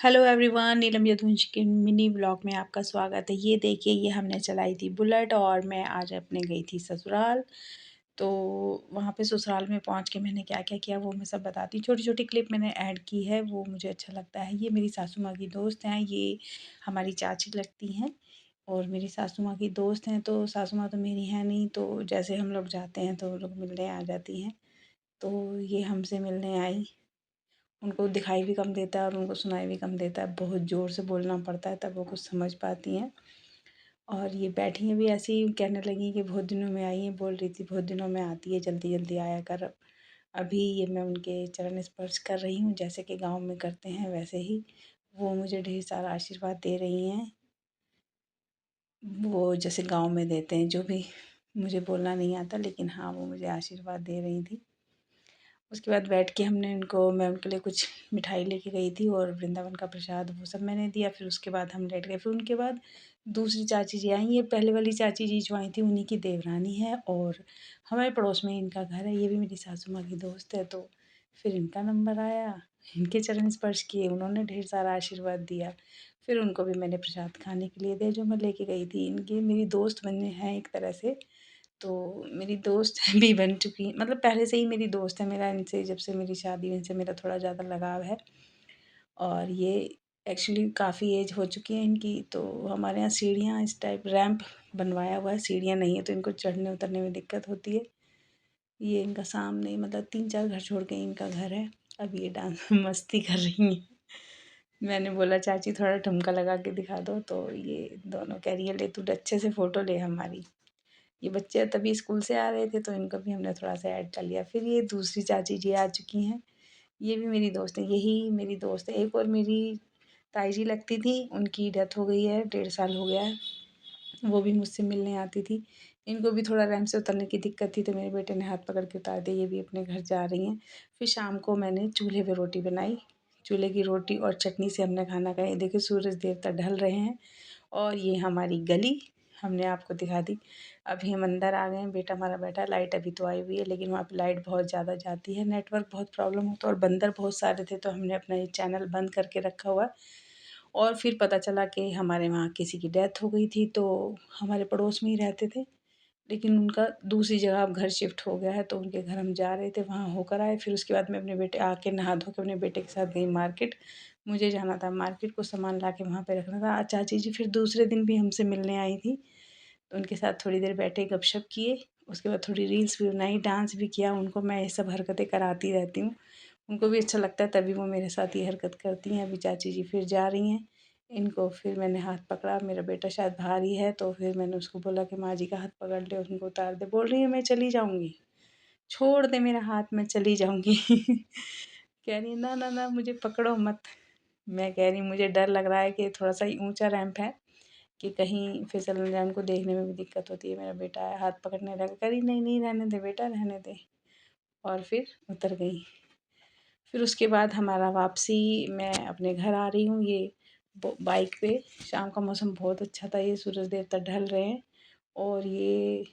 Hello everyone, नीलम यदुवंशी के mini blog में आपका स्वागत है। ये देखिए, ये हमने चलाई थी बुलेट और मैं आज अपने गई थी ससुराल। तो वहाँ पे ससुराल में पहुँच के मैंने क्या-क्या किया वो मैं सब बताती हूँ। छोटी-छोटी क्लिप मैंने ऐड की है, वो मुझे अच्छा लगता है। ये मेरी सासू माँ की दोस्त हैं, ये हमारी चाची लगती हैं और मेरी सासू माँ की दोस्त हैं। तो सासू माँ तो मेरी हैं नहीं, तो जैसे हम लोग जाते हैं तो वो लोग मिलने आ जाती हैं। तो ये हमसे मिलने आई। उनको दिखाई भी कम देता है और उनको सुनाई भी कम देता है। बहुत ज़ोर से बोलना पड़ता है तब वो कुछ समझ पाती हैं। और ये बैठी हैं भी ऐसे ही, कहने लगी कि बहुत दिनों में आई हैं, बोल रही थी बहुत दिनों में आती है, जल्दी-जल्दी आया कर। अभी ये मैं उनके चरण स्पर्श कर रही हूँ, जैसे कि गाँव में करते हैं वैसे ही। वो मुझे ढेर सारा आशीर्वाद दे रही हैं। वो जैसे गाँव में देते हैं, जो भी मुझे बोलना नहीं आता, लेकिन हाँ, वो मुझे आशीर्वाद दे रही थी। उसके बाद बैठ के मैं उनके लिए कुछ मिठाई लेके गई थी और वृंदावन का प्रसाद वो सब मैंने दिया। फिर उसके बाद हम लेट गए। फिर उनके बाद दूसरी चाची जी आई। ये पहले वाली चाची जी जो आई थी उन्हीं की देवरानी है और हमारे पड़ोस में ही इनका घर है। ये भी मेरी सासू माँ की दोस्त है। तो फिर इनका नंबर आया, इनके चरण स्पर्श किए, उन्होंने ढेर सारा आशीर्वाद दिया। फिर उनको भी मैंने प्रसाद खाने के लिए दिया जो मैं लेके गई थी। इनकी मेरी दोस्त बने हैं एक तरह से। तो मेरी दोस्त भी बन चुकी मतलब पहले से ही मेरी दोस्त है। मेरा इनसे जब से मेरी शादी हुई इनसे मेरा थोड़ा ज़्यादा लगाव है। और ये एक्चुअली काफ़ी एज हो चुकी है इनकी। तो हमारे यहाँ सीढ़ियाँ इस टाइप रैंप बनवाया हुआ है, सीढ़ियाँ नहीं है तो इनको चढ़ने उतरने में दिक्कत होती है। ये इनका सामने मतलब 3-4 घर छोड़ के इनका घर है। अब ये डांस मस्ती कर रही हैं। मैंने बोला चाची थोड़ा ठुमका लगा के दिखा दो, तो ये दोनों कह रही है ले तू अच्छे से फ़ोटो ले हमारी। ये बच्चे तभी स्कूल से आ रहे थे तो इनको भी हमने थोड़ा-सा ऐड कर लिया। फिर ये दूसरी चाची जी आ चुकी हैं। ये भी मेरी दोस्त है, यही मेरी दोस्त है। एक और मेरी ताई जी लगती थी, उनकी डेथ हो गई है, 1.5 साल हो गया है। वो भी मुझसे मिलने आती थी। इनको भी थोड़ा रैंप से उतरने की दिक्कत थी तो मेरे बेटे ने हाथ पकड़ के उतार दिया। ये भी अपने घर जा रही हैं। फिर शाम को मैंने चूल्हे पे रोटी बनाई। चूल्हे की रोटी और चटनी से हमने खाना खाया। ये देखिए सूरज देवता ढल रहे हैं और ये हमारी गली हमने आपको दिखा दी। अभी हम अंदर आ गए हैं, बेटा हमारा बैठा है। लाइट अभी तो आई हुई है लेकिन वहाँ पे लाइट बहुत ज़्यादा जाती है, नेटवर्क बहुत प्रॉब्लम होता है और बंदर बहुत सारे थे तो हमने अपना ये चैनल बंद करके रखा हुआ है। और फिर पता चला कि हमारे वहाँ किसी की डेथ हो गई थी। तो हमारे पड़ोस में ही रहते थे लेकिन उनका दूसरी जगह अब घर शिफ्ट हो गया है तो उनके घर हम जा रहे थे, वहाँ होकर आए। फिर उसके बाद मैं अपने बेटे आके नहा धो के अपने बेटे के साथ गई मार्केट। मुझे जाना था मार्केट, को सामान ला के वहाँ पे रखना था। चाची जी फिर दूसरे दिन भी हमसे मिलने आई थी तो उनके साथ थोड़ी देर बैठे, गपशप किए। उसके बाद थोड़ी रील्स भी बनाई, डांस भी किया। उनको मैं ये सब हरकतें कराती रहती हूँ, उनको भी अच्छा लगता है तभी वो मेरे साथ ये हरकत करती हैं। अभी चाची जी फिर जा रही हैं। इनको फिर मैंने हाथ पकड़ा, मेरा बेटा शायद बाहर ही है तो फिर मैंने उसको बोला कि माँ जी का हाथ पकड़ ले, उनको उतार दे। बोल रही है मैं चली जाऊँगी, छोड़ दे मेरा हाथ, मैं चली जाऊँगी। कह रही है ना, ना, ना मुझे पकड़ो मत। मैं कह रही हूँ मुझे डर लग रहा है कि थोड़ा-सा ऊँचा रैंप है कि कहीं फिसल न जाए, उनको देखने में भी दिक्कत होती है। मेरा बेटा है, हाथ पकड़ने लगा, कह रही नहीं, नहीं रहने दे बेटा रहने दे, और फिर उतर गई। फिर उसके बाद हमारा वापसी, मैं अपने घर आ रही हूँ। ये बाइक पे, शाम का मौसम बहुत अच्छा था, ये सूरज देवता ढल रहे हैं और ये